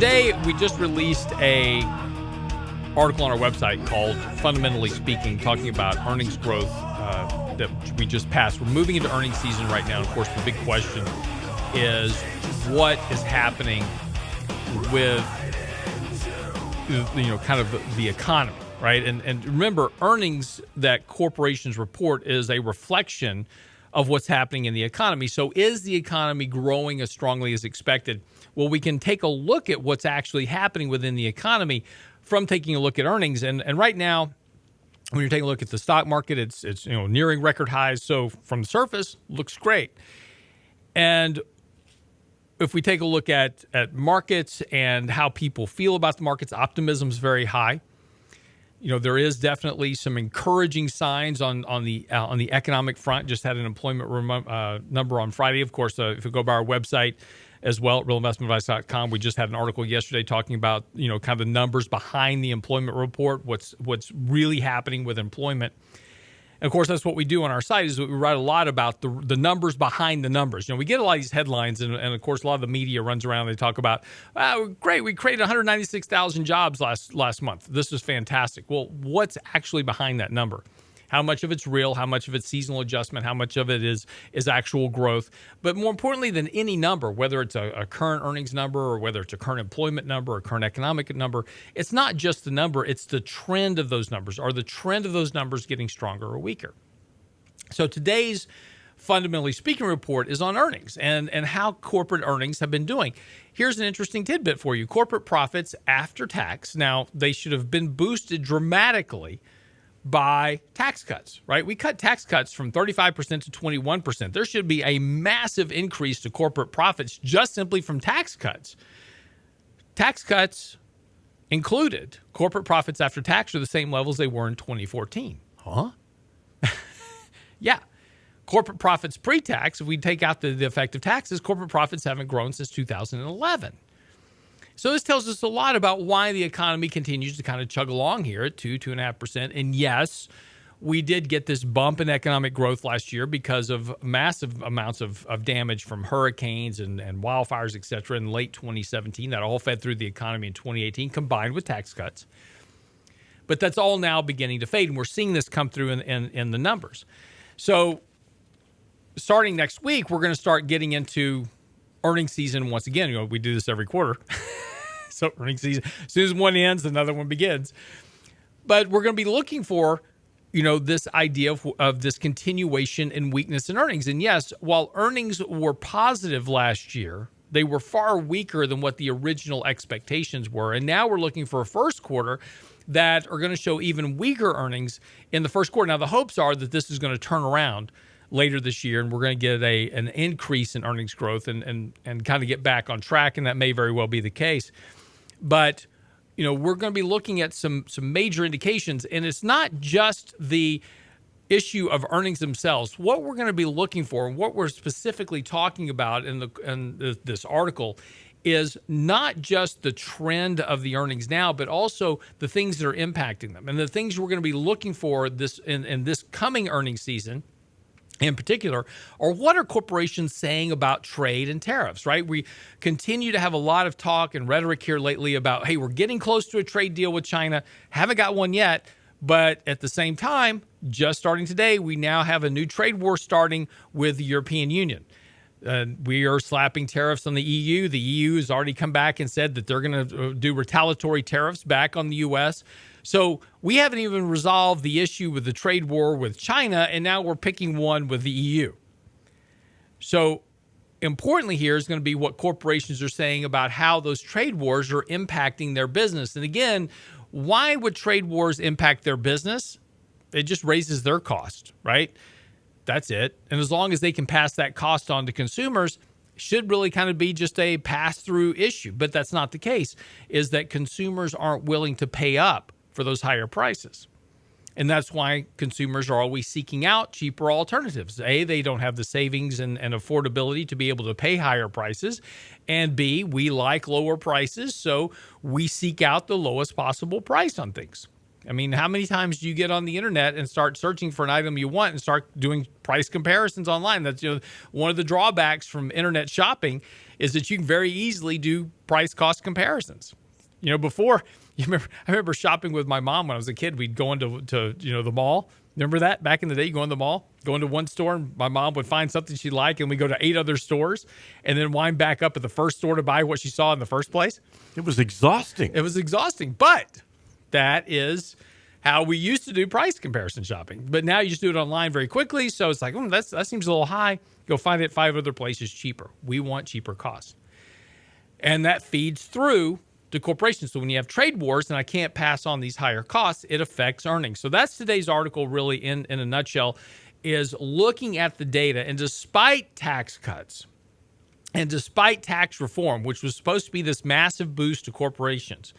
today we just released a article on our website called Fundamentally Speaking, talking about earnings growth that we just passed. We're moving into earnings season right now. And of course, the big question is what is happening with, kind of the economy, right? And remember, earnings that corporations report is a reflection of what's happening in the economy. So is the economy growing as strongly as expected? Well, we can take a look at what's actually happening within the economy from taking a look at earnings. And right now, when you're taking a look at the stock market, it's nearing record highs. So from the surface, looks great. And if we take a look at markets and how people feel about the markets, optimism is very high. There is definitely some encouraging signs on the economic front. Just had an employment number on Friday. Of course, if you go by our website as well at realinvestmentadvice.com, we just had an article yesterday talking about kind of the numbers behind the employment report, what's really happening with employment. And of course, that's what we do on our site is we write a lot about the numbers behind the numbers. We get a lot of these headlines, and of course, a lot of the media runs around. They talk about, great, we created 196,000 jobs last month. This is fantastic. Well, what's actually behind that number? How much of it's real? How much of it's seasonal adjustment? How much of it is actual growth? But more importantly than any number, whether it's a current earnings number or whether it's a current employment number or current economic number, it's not just the number, it's the trend of those numbers. Are the trend of those numbers getting stronger or weaker? So today's Fundamentally Speaking report is on earnings and how corporate earnings have been doing. Here's an interesting tidbit for you. Corporate profits after tax, now they should have been boosted dramatically by tax cuts, right? We cut tax cuts from 35% to 21%. There should be a massive increase to corporate profits just simply from tax cuts. Tax cuts included. Corporate profits after tax are the same levels they were in 2014. Huh? Yeah. Corporate profits pre-tax, if we take out the effect of taxes, corporate profits haven't grown since 2011. So this tells us a lot about why the economy continues to kind of chug along here at 2.5%. And yes, we did get this bump in economic growth last year because of massive amounts of damage from hurricanes and wildfires, et cetera, in late 2017. That all fed through the economy in 2018, combined with tax cuts. But that's all now beginning to fade, and we're seeing this come through in the numbers. So starting next week, we're going to start getting into earnings season once again. We do this every quarter. So earnings season, as soon as one ends, another one begins. But we're going to be looking for, this idea of this continuation in weakness in earnings. And yes, while earnings were positive last year, they were far weaker than what the original expectations were. And now we're looking for a first quarter that are going to show even weaker earnings in the first quarter. Now, the hopes are that this is going to turn around later this year, and we're going to get an increase in earnings growth and kind of get back on track, and that may very well be the case. But, we're going to be looking at some major indications, and it's not just the issue of earnings themselves. What we're going to be looking for, and what we're specifically talking about in this article, is not just the trend of the earnings now, but also the things that are impacting them. And the things we're going to be looking for in this coming earnings season in particular, or what are corporations saying about trade and tariffs, right? We continue to have a lot of talk and rhetoric here lately about, hey, we're getting close to a trade deal with China. Haven't got one yet. But at the same time, just starting today, we now have a new trade war starting with the European Union. We are slapping tariffs on the EU. The EU has already come back and said that they're going to do retaliatory tariffs back on the U.S., so we haven't even resolved the issue with the trade war with China, and now we're picking one with the EU. So importantly here is going to be what corporations are saying about how those trade wars are impacting their business. And again, why would trade wars impact their business? It just raises their cost, right? That's it. And as long as they can pass that cost on to consumers, should really kind of be just a pass-through issue. But that's not the case, is that consumers aren't willing to pay up for those higher prices. And that's why consumers are always seeking out cheaper alternatives. A, they don't have the savings and affordability to be able to pay higher prices. And B, we like lower prices, so we seek out the lowest possible price on things. I mean, how many times do you get on the internet and start searching for an item you want and start doing price comparisons online? That's, one of the drawbacks from internet shopping is that you can very easily do price cost comparisons. Before, I remember shopping with my mom when I was a kid. We'd go into the mall. Remember that back in the day? You go in the mall, go into one store, and my mom would find something she liked, and we go to 8 other stores, and then wind back up at the first store to buy what she saw in the first place. It was exhausting. But that is how we used to do price comparison shopping. But now you just do it online very quickly. So it's like, that seems a little high. Go find it 5 other places cheaper. We want cheaper costs. And that feeds through to corporations. So when you have trade wars and I can't pass on these higher costs, it affects earnings. So that's today's article really in a nutshell, is looking at the data. And despite tax cuts and despite tax reform, which was supposed to be this massive boost to corporations,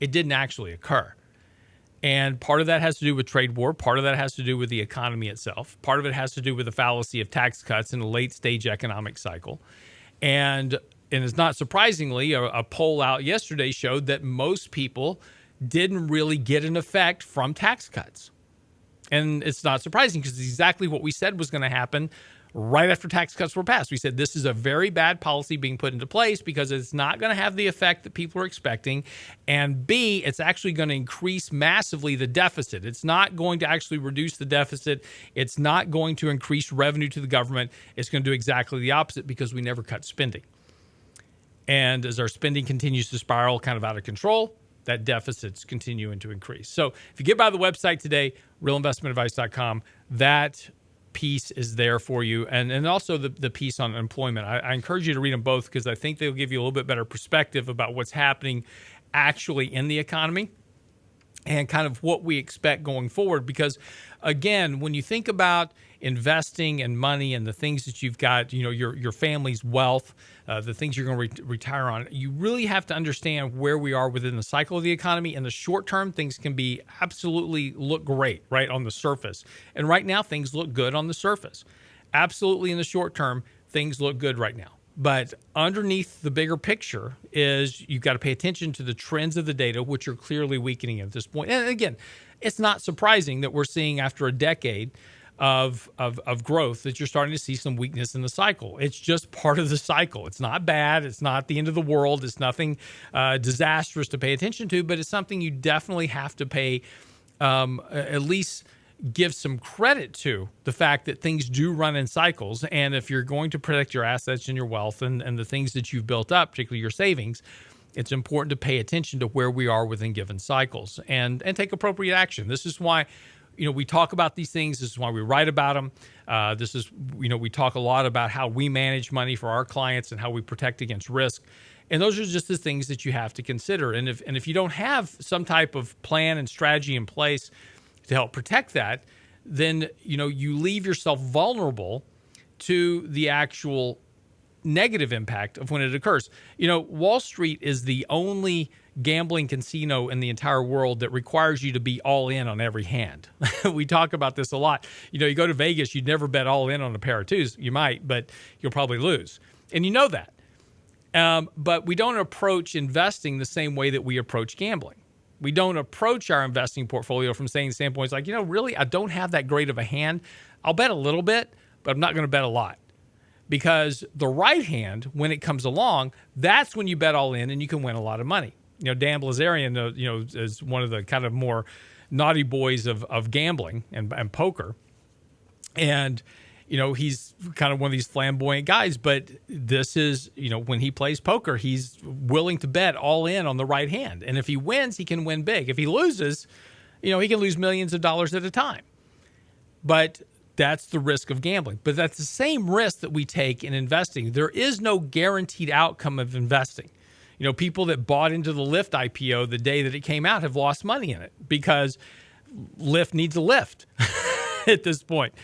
it didn't actually occur. And part of that has to do with trade war. Part of that has to do with the economy itself. Part of it has to do with the fallacy of tax cuts in a late stage economic cycle. And it's not surprisingly, a poll out yesterday showed that most people didn't really get an effect from tax cuts. And it's not surprising because it's exactly what we said was going to happen right after tax cuts were passed. We said this is a very bad policy being put into place because it's not going to have the effect that people are expecting. And B, it's actually going to increase massively the deficit. It's not going to actually reduce the deficit. It's not going to increase revenue to the government. It's going to do exactly the opposite because we never cut spending. And as our spending continues to spiral kind of out of control, that deficit's continuing to increase. So if you get by the website today, realinvestmentadvice.com, that piece is there for you. And also the piece on employment. I encourage you to read them both because I think they'll give you a little bit better perspective about what's happening actually in the economy and kind of what we expect going forward. Because again, when you think about investing and money and the things that you've got, your family's wealth, the things you're going to retire on, you really have to understand where we are within the cycle of the economy. In the short term, things can be absolutely look great, right, on the surface. And right now, things look good on the surface. Absolutely in the short term, things look good right now. But underneath the bigger picture is you've got to pay attention to the trends of the data, which are clearly weakening at this point. And again, it's not surprising that we're seeing after a decade of growth that you're starting to see some weakness in the cycle. It's just part of the cycle. It's not bad. It's not the end of the world. It's nothing disastrous to pay attention to, but it's something you definitely have to pay at least give some credit to the fact that things do run in cycles. And if you're going to protect your assets and your wealth and the things that you've built up, particularly your savings, it's important to pay attention to where we are within given cycles and take appropriate action. This is why, we talk about these things. This is why we write about them. This is, we talk a lot about how we manage money for our clients and how we protect against risk. And those are just the things that you have to consider. And if you don't have some type of plan and strategy in place to help protect that, then, you leave yourself vulnerable to the actual negative impact of when it occurs. Wall Street is the only gambling casino in the entire world that requires you to be all in on every hand. We talk about this a lot. You go to Vegas, you'd never bet all in on a pair of twos. You might, but you'll probably lose. And you know that. But we don't approach investing the same way that we approach gambling. We don't approach our investing portfolio from saying standpoints like, really, I don't have that great of a hand. I'll bet a little bit, but I'm not going to bet a lot. Because the right hand, when it comes along, that's when you bet all in and you can win a lot of money. Dan Blazarian, is one of the kind of more naughty boys of gambling and poker. And, he's kind of one of these flamboyant guys. But this is, when he plays poker, he's willing to bet all in on the right hand. And if he wins, he can win big. If he loses, he can lose millions of dollars at a time. But that's the risk of gambling. But that's the same risk that we take in investing. There is no guaranteed outcome of investing. People that bought into the Lyft IPO the day that it came out have lost money in it because Lyft needs a lift at this point.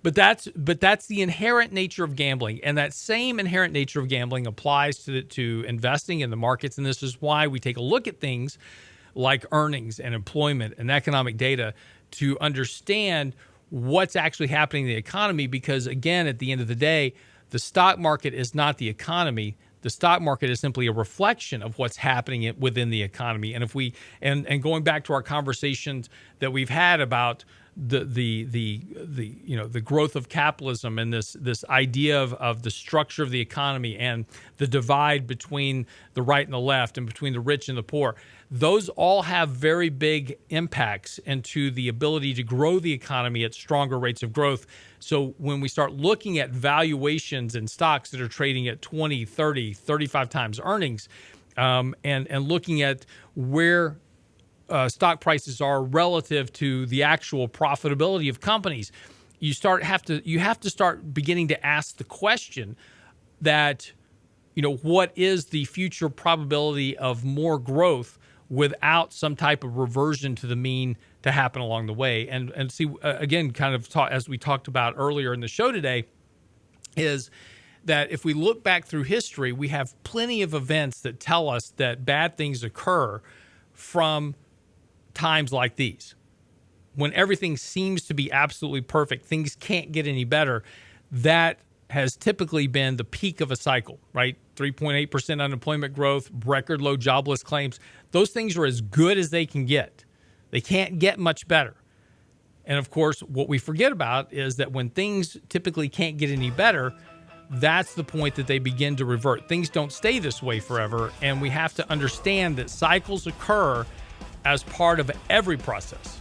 But that's the inherent nature of gambling. And that same inherent nature of gambling applies to investing in the markets. And this is why we take a look at things like earnings and employment and economic data to understand what's actually happening in the economy. Because again, at the end of the day, the stock market is not the economy. The stock market is simply a reflection of what's happening within the economy. And if we and going back to our conversations that we've had about the growth of capitalism and this idea of the structure of the economy and the divide between the right and the left and between the rich and the poor, those all have very big impacts into the ability to grow the economy at stronger rates of growth. So when we start looking at valuations in stocks that are trading at 20, 30, 35 times earnings, and looking at where stock prices are relative to the actual profitability of companies, you have to start beginning to ask the question that, what is the future probability of more growth without some type of reversion to the mean to happen along the way? And see, again, kind of as we talked about earlier in the show today, is that if we look back through history, we have plenty of events that tell us that bad things occur from times like these, when everything seems to be absolutely perfect, things can't get any better. That has typically been the peak of a cycle, right? 3.8% unemployment growth, record low jobless claims. Those things are as good as they can get. They can't get much better. And of course, what we forget about is that when things typically can't get any better, that's the point that they begin to revert. Things don't stay this way forever, and we have to understand that cycles occur as part of every process.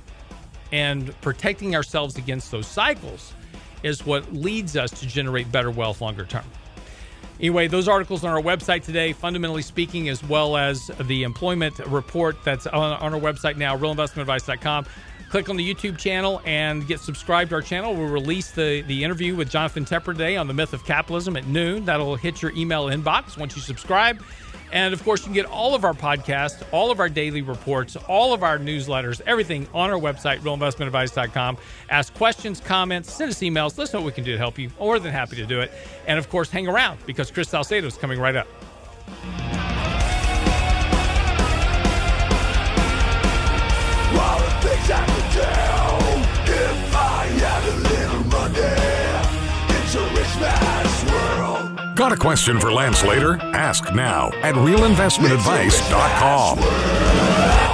And protecting ourselves against those cycles is what leads us to generate better wealth longer term. Anyway, those articles on our website today, fundamentally speaking, as well as the employment report that's on our website now, realinvestmentadvice.com. Click on the YouTube channel and get subscribed to our channel. We'll release the interview with Jonathan Tepper today on the myth of capitalism at noon. That'll hit your email inbox once you subscribe. And of course, you can get all of our podcasts, all of our daily reports, all of our newsletters, everything on our website, realinvestmentadvice.com. Ask questions, comments, send us emails. Let us know what we can do to help you. More than happy to do it. And of course, hang around because Chris Salcedo is coming right up. All the things I could do if I had a little money. It's a rich man's world. Got a question for Lance later? Ask now at realinvestmentadvice.com.